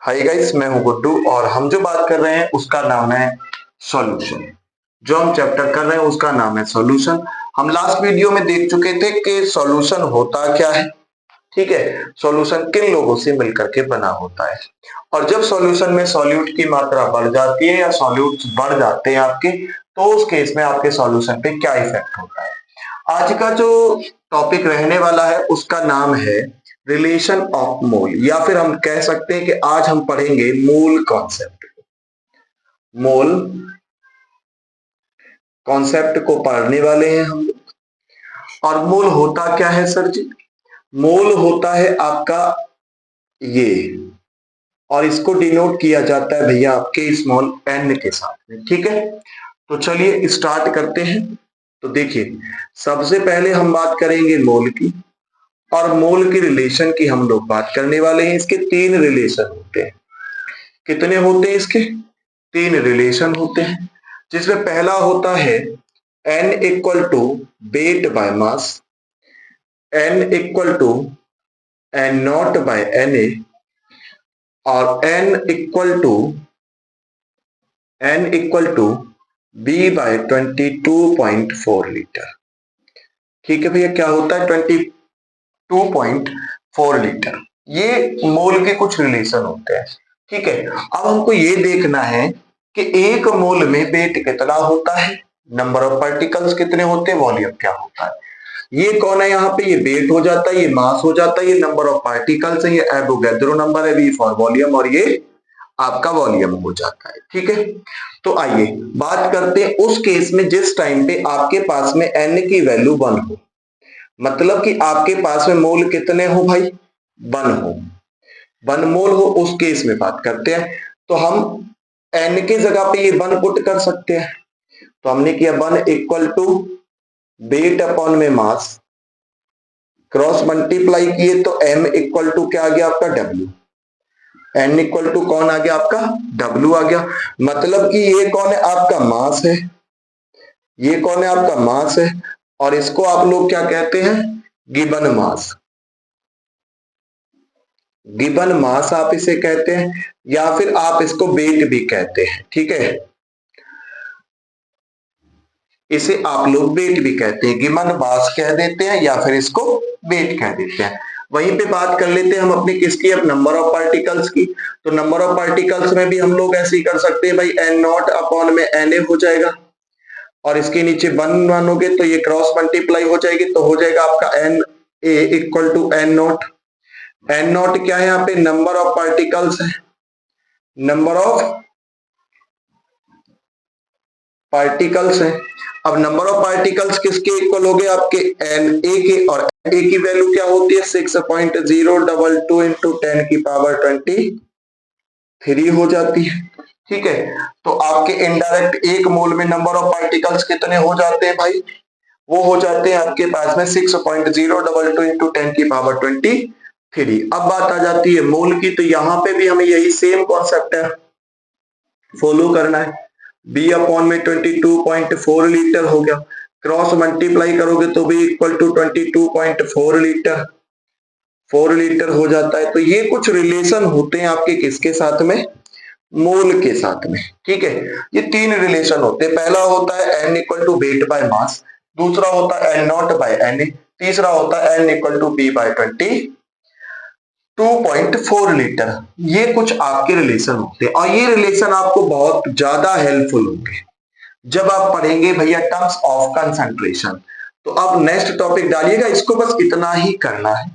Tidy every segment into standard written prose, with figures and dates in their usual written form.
Hi guys, मैं हूं गुड्डू और हम जो बात कर रहे हैं उसका नाम है सॉल्यूशन। जो हम चैप्टर कर रहे हैं उसका नाम है सॉल्यूशन। हम लास्ट वीडियो में देख चुके थे कि सॉल्यूशन होता क्या है। ठीक है, सॉल्यूशन किन लोगों से मिलकर के बना होता है और जब सॉल्यूशन में सॉल्यूट की मात्रा बढ़ जाती है या सॉल्यूट्स बढ़ जाते हैं आपके, तो उस केस में आपके सॉल्यूशन पे क्या इफेक्ट होता है। आज का जो टॉपिक रहने वाला है उसका नाम है रिलेशन ऑफ मोल, या फिर हम कह सकते हैं कि आज हम पढ़ेंगे मोल कॉन्सेप्ट। मोल कॉन्सेप्ट को पढ़ने वाले हैं हम लोग। और मोल होता क्या है सर जी? मोल होता है आपका ये, और इसको डिनोट किया जाता है भैया आपके स्मॉल एन के साथ में। ठीक है, तो चलिए स्टार्ट करते हैं। तो देखिए, सबसे पहले हम बात करेंगे मोल की, और मोल की रिलेशन की हम लोग बात करने वाले हैं। इसके तीन रिलेशन होते हैं। कितने होते हैं इसके? तीन रिलेशन होते हैं, जिसमें पहला होता है n equal to weight by mass, n equal to n not by Na, और n equal to b by 22.4 litre. ठीक है भैया, क्या होता है 22.4 लीटर। ये मोल के कुछ रिलेशन होते हैं। ठीक है, अब हमको ये देखना है कि एक मोल में वेट कितना होता है, नंबर ऑफ पार्टिकल्स कितने होते हैं, वॉल्यूम क्या होता है। ये कौन है यहाँ पे? ये वेट हो जाता है, ये मास हो जाता है, ये नंबर ऑफ पार्टिकल्स है, ये एवोगैड्रो नंबर है, वी फॉर वॉल्यूम, और ये आपका वॉल्यूम हो जाता है। ठीक है, तो आइए बात करते हैं उस केस में जिस टाइम पे आपके पास में n की वैल्यू 1 हो, मतलब कि आपके पास में मोल कितने हो भाई? 1 हो, 1 मोल हो, उस केस में बात करते हैं। तो हम n की जगह पे ये 1 पुट कर सकते हैं। तो हमने किया 1 इक्वल टू वेट अपॉन में मास, क्रॉस मल्टीप्लाई किए तो m इक्वल टू क्या आ गया आपका? W। n इक्वल टू कौन आ गया आपका? W आ गया। मतलब कि ये कौन है? आपका मास है। ये कौन है? आपका मास है, और इसको आप लोग क्या कहते हैं? Given mass. गिवन मास आप इसे कहते हैं, या फिर आप इसको वेट भी कहते हैं। ठीक है, इसे आप लोग वेट भी कहते हैं, गिवन मास कह देते हैं, या फिर इसको वेट कह देते हैं। वहीं पे बात कर लेते हैं हम अपनी किसकी? अब नंबर ऑफ पार्टिकल्स की। तो नंबर ऑफ पार्टिकल्स में भी हम लोग ऐसे ही कर सकते हैं भाई, एन नॉट अपॉन में Na हो जाएगा, और इसके नीचे 1 मानोगे तो ये क्रॉस मल्टीप्लाई हो जाएगी, तो हो जाएगा आपका N A equal to N not. N not क्या है? यहाँ पे नंबर ऑफ पार्टिकल्स है, नंबर ऑफ पार्टिकल्स है। अब नंबर ऑफ पार्टिकल्स किसके इक्वल हो गए? आपके एन ए के, और ए की वैल्यू क्या होती है? 6.022 इंटू 10 की पावर 23 हो जाती है। ठीक है, तो आपके इनडायरेक्ट एक मोल में नंबर ऑफ पार्टिकल्स कितने हो जाते हैं भाई? वो हो जाते हैं आपके पास में 6.022 इंटू 10 की पावर 23। अब बात आ जाती है मोल की, तो यहां पे भी हमें यही सेम कॉन्सेप्ट है, फॉलो करना है। बी अपॉन में 22.4 लीटर हो गया, क्रॉस मल्टीप्लाई करोगे तो भी इक्वल टू 22.4 लीटर, 4 लीटर हो जाता है। तो ये कुछ रिलेशन होते हैं आपके किसके साथ में? मोल के साथ में। ठीक है, ये तीन रिलेशन होते हैं। पहला होता है n equal to weight by mass, दूसरा होता है n नॉट बाय Na, तीसरा होता है n equal to b by 22.4 litre. ये कुछ आपके रिलेशन होते हैं, और ये रिलेशन आपको बहुत ज्यादा हेल्पफुल होंगे जब आप पढ़ेंगे भैया टर्म्स ऑफ कंसंट्रेशन। तो अब नेक्स्ट टॉपिक डालिएगा, इसको बस इतना ही करना है,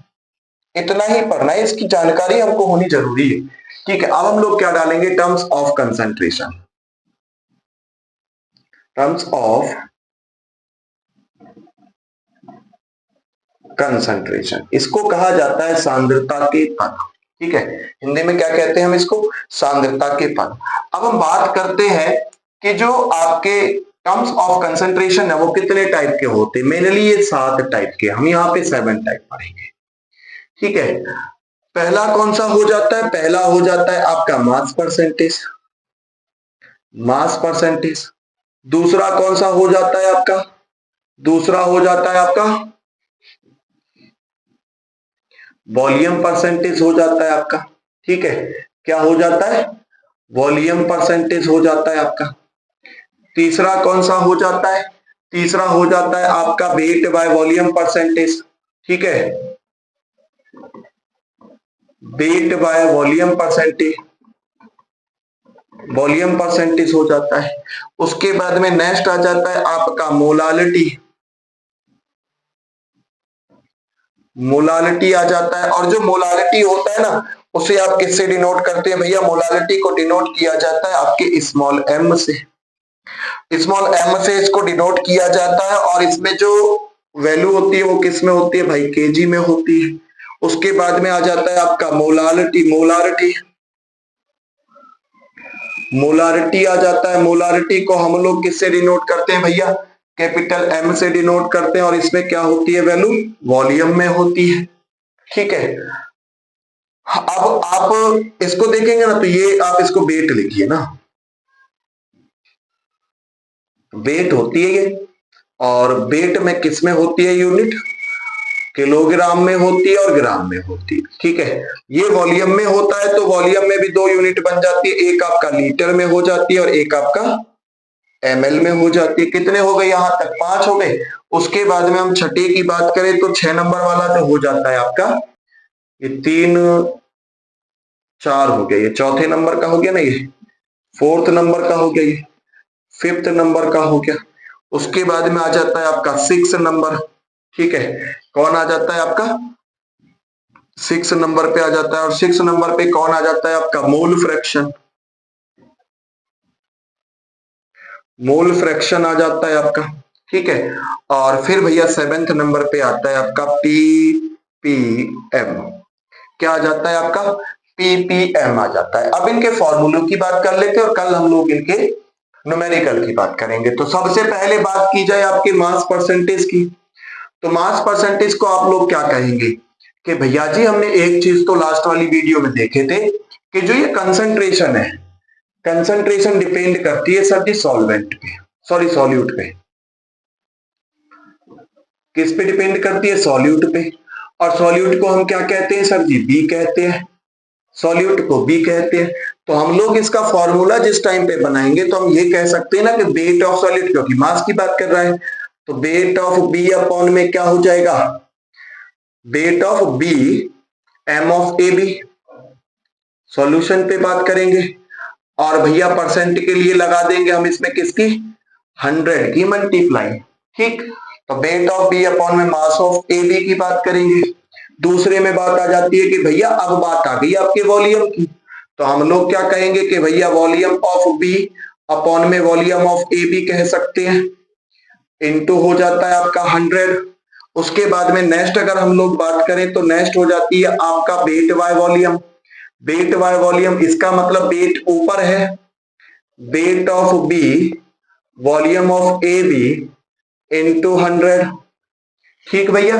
इतना ही पढ़ना है, इसकी जानकारी हमको होनी जरूरी है। ठीक है, अब हम लोग क्या डालेंगे? Terms of concentration. Terms of concentration, इसको कहा जाता है सांद्रता के पद। ठीक है, हिंदी में क्या कहते हैं हम इसको? सांद्रता के पद। अब हम बात करते हैं कि जो आपके टर्म्स ऑफ कंसंट्रेशन है वो कितने टाइप के होते हैं। मेनली ये 7 टाइप के, हम यहाँ पे 7 टाइप पढ़ेंगे। ठीक है, पहला कौन सा हो जाता है? पहला हो जाता है आपका मास परसेंटेज, मास परसेंटेज। दूसरा कौन सा हो जाता है आपका? दूसरा हो जाता है आपका वॉल्यूम परसेंटेज हो जाता है आपका। ठीक है, क्या हो जाता है, वॉल्यूम परसेंटेज हो जाता है आपका। तीसरा कौन सा हो जाता है, तीसरा हो जाता है आपका वेट बाय वॉल्यूम परसेंटेज। ठीक है, wait by volume percentage, volume percentage हो जाता है। उसके बाद में नेक्स्ट आ जाता है आपका मोलालिटी, मोलालिटी आ जाता है। और जो मोलालिटी होता है ना, उसे आप किससे डिनोट करते हैं भैया, मोलालिटी को डिनोट किया जाता है आपके स्मॉल एम से, स्मॉल एम से इसको डिनोट किया जाता है। और इसमें जो वैल्यू होती है वो किस में होती है भाई, केजी में होती है। उसके बाद में आ जाता है आपका मोलालिटी, मोलारिटी, मोलारिटी आ जाता है। मोलारिटी को हम लोग किससे डिनोट करते हैं भैया, कैपिटल एम से डिनोट करते हैं। और इसमें क्या होती है वैल्यू, वॉल्यूम में होती है। ठीक है, अब आप इसको देखेंगे ना तो ये आप इसको वेट लिखिए ना, वेट होती है ये। और वेट में किस में होती है यूनिट, किलोग्राम में होती है और ग्राम में होती है। ठीक है, ये वॉल्यूम में होता है तो वॉल्यूम में भी दो यूनिट बन जाती है, एक आपका लीटर में हो जाती है और एक आपका एमएल में हो जाती है। कितने हो गए, यहां तक 5 हो गए। उसके बाद में हम छठे की बात करें तो 6 नंबर वाला जो हो जाता है आपका, ये 3 4 हो गया, ये चौथे नंबर का हो गया ना, ये फोर्थ नंबर का हो गया, ये फिफ्थ नंबर का हो गया। उसके बाद में आ जाता है आपका 6 नंबर। ठीक है, कौन आ जाता है आपका, 6 नंबर पे आ जाता है। और 6 नंबर पे कौन आ जाता है आपका, मोल फ्रैक्शन, मोल फ्रैक्शन आ जाता है आपका। ठीक है, और फिर भैया 7वें नंबर पे आता है आपका पीपीएम, क्या आ जाता है आपका, पीपीएम आ जाता है। अब इनके फॉर्मूलों की बात कर लेते हैं और कल हम लोग इनके न्यूमेरिकल की बात करेंगे। तो सबसे पहले बात की जाए आपके मास परसेंटेज की, तो मास परसेंटेज को आप लोग क्या कहेंगे कि भैया जी हमने एक चीज तो लास्ट वाली वीडियो में देखे थे कि जो ये कंसंट्रेशन है, कंसंट्रेशन डिपेंड करती है सर जी सॉल्वेंट पे, सॉरी सॉल्यूट पे। किस पे डिपेंड करती है, सॉल्यूट पे। और सॉल्यूट को हम क्या कहते हैं सर जी, बी कहते हैं, सॉल्यूट को बी कहते हैं। तो हम लोग इसका फॉर्मूला जिस टाइम पे बनाएंगे तो हम ये कह सकते हैं ना कि वेट ऑफ सॉल्यूट, क्योंकि मास की बात कर रहा है, तो वेट ऑफ बी अपॉन में क्या हो जाएगा, weight of B M of A B, solution पे बात करेंगे। और भैया परसेंट के लिए लगा देंगे हम इसमें किसकी, 100 की मल्टीप्लाई। ठीक, तो वेट ऑफ बी अपॉन में मास ऑफ ए बी की बात करेंगे। दूसरे में बात आ जाती है कि भैया अब बात आ गई आपके वॉल्यूम की, तो हम लोग क्या कहेंगे कि भैया वॉल्यूम ऑफ बी अपॉन में वॉल्यूम ऑफ ए बी कह सकते हैं, इनटू हो जाता है आपका 100। उसके बाद में नेक्स्ट अगर हम लोग बात करें तो नेक्स्ट हो जाती है आपका weight by volume, weight by volume इसका मतलब वेट ऊपर है, weight of B volume of A B into 100। ठीक भैया,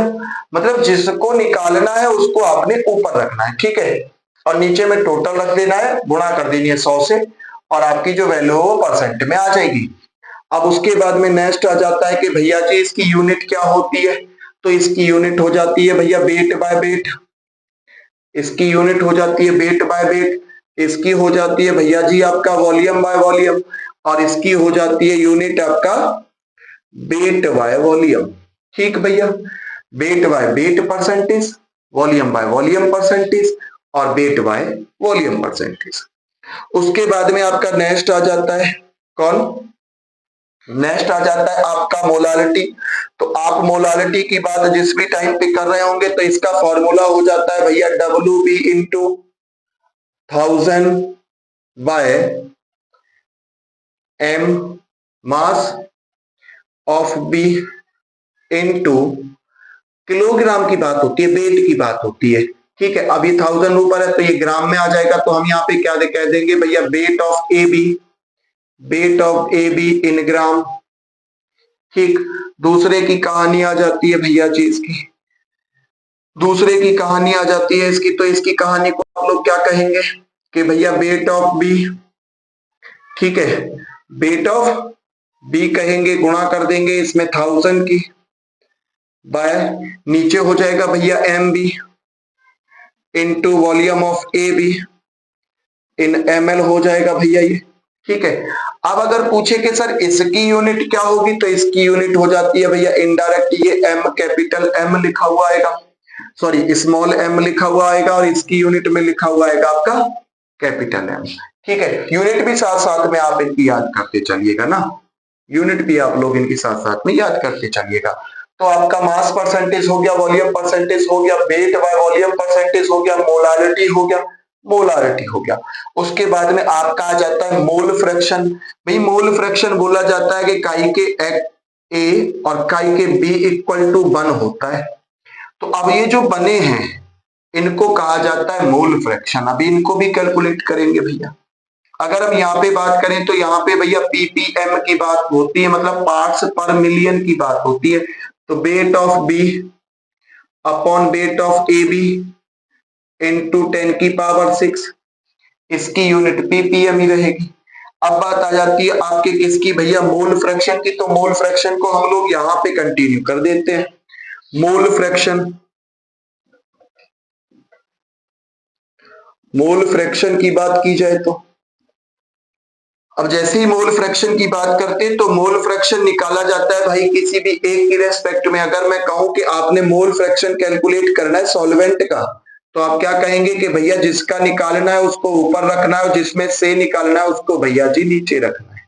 मतलब जिसको निकालना है उसको आपने ऊपर रखना है। ठीक है, और नीचे में टोटल रख देना है, गुणा कर देनी है 100 से, और आपकी जो वैल्यू है वो परसेंट में आ जाएगी। अब उसके बाद में नेक्स्ट आ जाता है कि भैया जी इसकी यूनिट क्या होती है, तो इसकी यूनिट हो जाती है भैया वेट बाय वेट, इसकी यूनिट हो जाती है वेट बाय वेट, इसकी हो जाती है भैया जी आपका वॉल्यूम बाय वॉल्यूम, और इसकी हो जाती है यूनिट आपका वेट बाय वॉल्यूम। ठीक भैया, weight by weight percentage, volume by volume percentage, और वेट बाय वॉल्यूम परसेंटेज। उसके बाद में आपका नेक्स्ट आ जाता है कौन, नेक्स्ट आ जाता है आपका मोलालिटी। तो आप मोलालिटी की बात जिस भी टाइम पे कर रहे होंगे तो इसका फॉर्मूला हो जाता है भैया W B into 1000 by M mass of B into, kilogram की बात होती है, वेट की बात होती है। ठीक है, अब ये 1000 ऊपर है तो ये ग्राम में आ जाएगा, तो हम यहाँ पे क्या कह देंगे भैया weight of A B, weight of A B in gram. ठीक, दूसरे की कहानी आ जाती है भैया जी इसकी, दूसरे की कहानी आ जाती है इसकी, तो इसकी कहानी को हम लोग क्या कहेंगे कि भैया वेट ऑफ बी, ठीक है, वेट ऑफ बी कहेंगे, गुणा कर देंगे इसमें 1000 की, बाय नीचे हो जाएगा भैया M B into volume of A B, in ml हो जाएगा भैया ये, ठीक है। अब अगर पूछे कि सर इसकी यूनिट क्या होगी, तो इसकी यूनिट हो जाती है भैया इनडायरेक्ट, ये m कैपिटल M लिखा हुआ आएगा, सॉरी स्मॉल m लिखा हुआ आएगा, और इसकी यूनिट में लिखा हुआ आएगा आपका कैपिटल M, ठीक है। यूनिट भी साथ साथ में आप इनकी याद करते चलिएगा ना, यूनिट भी आप लोग इनकी साथ साथ में याद करते चलिएगा। तो आपका मास परसेंटेज हो गया, वॉल्यूम परसेंटेज हो गया, वेट बाय वॉल्यूम परसेंटेज हो गया, मोलारिटी हो गया, मोलारिटी हो गया। उसके बाद में आपका आ जाता है मोल फ्रैक्शन। भाई मोल फ्रैक्शन बोला जाता है कि काई के ए और काई के बी इक्वल टू 1 होता है। तो अब ये जो बने हैं इनको कहा जाता है मोल फ्रैक्शन। अभी इनको भी कैलकुलेट करेंगे भैया। अगर हम यहाँ पे बात करें तो यहाँ पे भैया पीपीएम की बात होती है, मतलब पार्ट्स पर मिलियन की बात होती है। तो weight of B upon weight of A B into 10 की पावर 6, इसकी यूनिट पीपीएम ही रहेगी। अब बात आ जाती है आपके किसकी भैया, मोल फ्रैक्शन की। तो मोल फ्रैक्शन को हम लोग यहाँ पे कंटिन्यू कर देते हैं। मोल फ्रैक्शन, मोल फ्रैक्शन की बात की जाए तो अब जैसे ही मोल फ्रैक्शन की बात करते हैं तो मोल फ्रैक्शन निकाला जाता है भाई किसी भी एक की रेस्पेक्ट में। अगर मैं कहूं कि आपने मोल फ्रैक्शन कैलकुलेट करना है सॉल्वेंट का, तो आप क्या कहेंगे कि भैया जिसका निकालना है उसको ऊपर रखना है और जिसमें से निकालना है उसको भैया जी नीचे रखना है।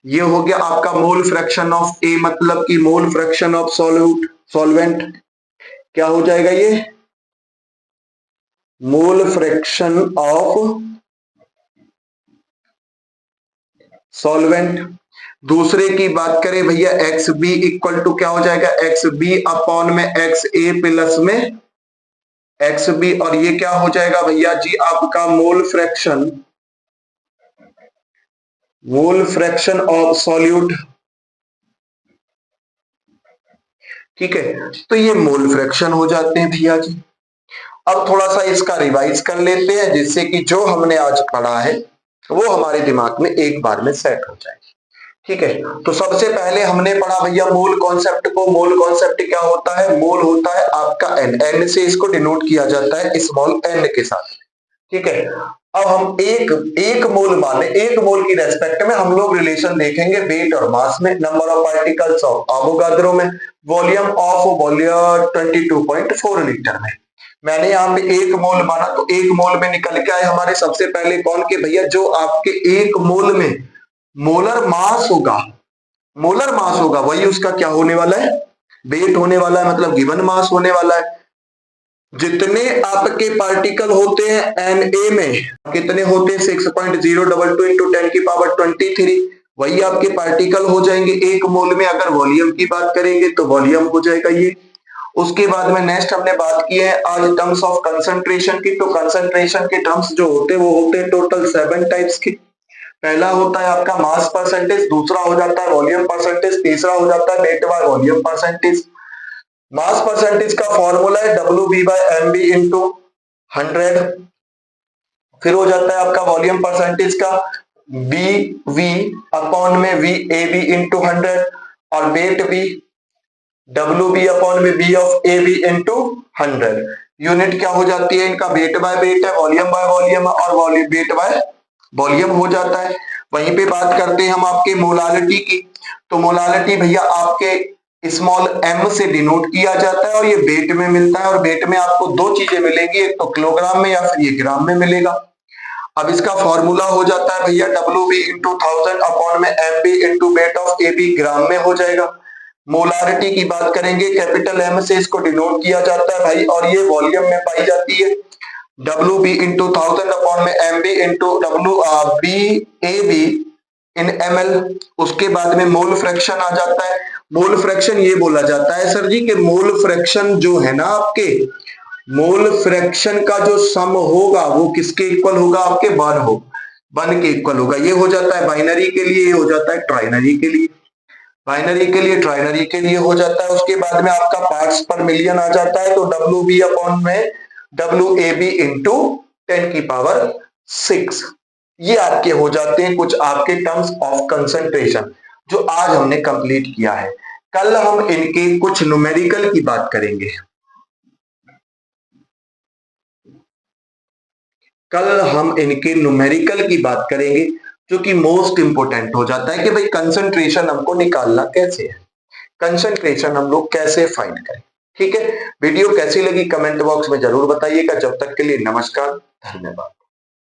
ये हो गया आपका मोल फ्रैक्शन ऑफ ए, मतलब कि मोल फ्रैक्शन ऑफ सॉल्वेंट क्या हो जाएगा ये, मोल फ्रैक्शन ऑफ सॉल्वेंट। दूसरे की बात करें भैया एक्स बी इक्वल टू क्या हो जाएगा, एक्स बी अपॉन में एक्स ए प्लस में एक्स बी, और ये क्या हो जाएगा भैया जी आपका मोल फ्रैक्शन ऑफ सॉल्यूट, ठीक है। तो ये मोल फ्रैक्शन हो जाते हैं भैया जी। अब थोड़ा सा इसका रिवाइज कर लेते हैं जिससे कि जो हमने आज पढ़ा है वो हमारे दिमाग में एक बार में सेट हो जाए, ठीक है। तो सबसे पहले हमने पढ़ा भैया मोल कॉन्सेप्ट को। मोल कॉन्सेप्ट क्या होता है, मोल होता है आपका एन, एन से इसको डिनोट किया जाता है स्मॉल एन के साथ, ठीक है। अब हम एक मोल माने, एक मोल की रेस्पेक्ट में हम लोग रिलेशन देखेंगे वेट और मास में, number of particles of Avogadro में, वॉल्यूम ऑफ वॉल्यूम 22.4 लीटर में। मैंने यहाँ पे एक मोल माना तो एक मोल में निकल के आए हमारे सबसे पहले कौन के भैया, जो आपके एक मोल में मोलर मास होगा, मोलर मास होगा वही उसका क्या होने वाला है, वेट होने वाला है, मतलब गिवन मास होने वाला है। जितने आपके पार्टिकल होते हैं एनए में, कितने होते हैं 6.022 इंटू 10 की पावर 23, वही आपके पार्टिकल हो जाएंगे एक मोल में। अगर वॉल्यूम की बात करेंगे तो वॉल्यूम हो जाएगा ये। उसके बाद में नेक्स्ट हमने बात की है आज टर्म्स ऑफ कंसंट्रेशन की। तो कंसंट्रेशन के टर्म्स जो होते हैं वो होते हैं टोटल 7 टाइप्स के। पहला होता है आपका मास परसेंटेज, दूसरा हो जाता है वॉल्यूम परसेंटेज, तीसरा हो जाता है wait by volume percentage. Mass percentage का फॉर्मूला है WB/MB इंटू 100। फिर हो जाता है आपका वॉल्यूम परसेंटेज का BV अपॉन में VAB इंटू 100, और वेट भी WB अपॉन में B of AB into 100। Unit क्या हो जाती है इनका, वेट बाय वेट है, वॉल्यूम बाय वॉल्यूम और वॉल्यूम वेट बाय वॉल्यूम हो जाता है। वहीं पे बात करते हैं हम आपके मोलालिटी की। तो मोलालिटी भैया आपके स्मॉल m से डिनोट किया जाता है और ये वेट में मिलता है, और वेट में आपको दो चीजें मिलेंगी, एक तो किलोग्राम में या फिर ये ग्राम में मिलेगा। अब इसका फॉर्मूला हो जाता है भैया WB इंटू 1000 अपॉन में MB into weight of AB ग्राम में हो जाएगा। मोलारिटी की बात करेंगे कैपिटल M से इसको डिनोट किया जाता है भाई, और ये वॉल्यूम में पाई जाती है WB इंटू 1000 अपॉन में MB इंटू BAB इन ml। उसके बाद में मोल फ्रैक्शन आ जाता है। मोल फ्रैक्शन ये बोला जाता है सर जी कि मोल फ्रैक्शन जो है ना आपके, मोल फ्रैक्शन का जो सम होगा वो किसके इक्वल होगा, आपके 1 के इक्वल होगा। ये हो जाता है बाइनरी के लिए, ये हो जाता है ट्राइनरी के लिए, बाइनरी के लिए ट्राइनरी के लिए हो जाता है। उसके बाद में आपका पार्ट्स पर मिलियन आ जाता है, तो WB अपॉन में WAB इंटू 10 की पावर 6। ये आपके हो जाते हैं कुछ आपके टर्म्स ऑफ कंसंट्रेशन जो आज हमने कंप्लीट किया है। कल हम इनके कुछ न्यूमेरिकल की बात करेंगे। कल हम इनके न्यूमेरिकल की बात करेंगे, जो कि मोस्ट इंपोर्टेंट हो जाता है कि भाई कंसंट्रेशन हमको निकालना कैसे है, कंसंट्रेशन हम लोग कैसे फाइंड करें। ठीक है, वीडियो कैसी लगी कमेंट बॉक्स में जरूर बताइएगा। जब तक के लिए नमस्कार, धन्यवाद।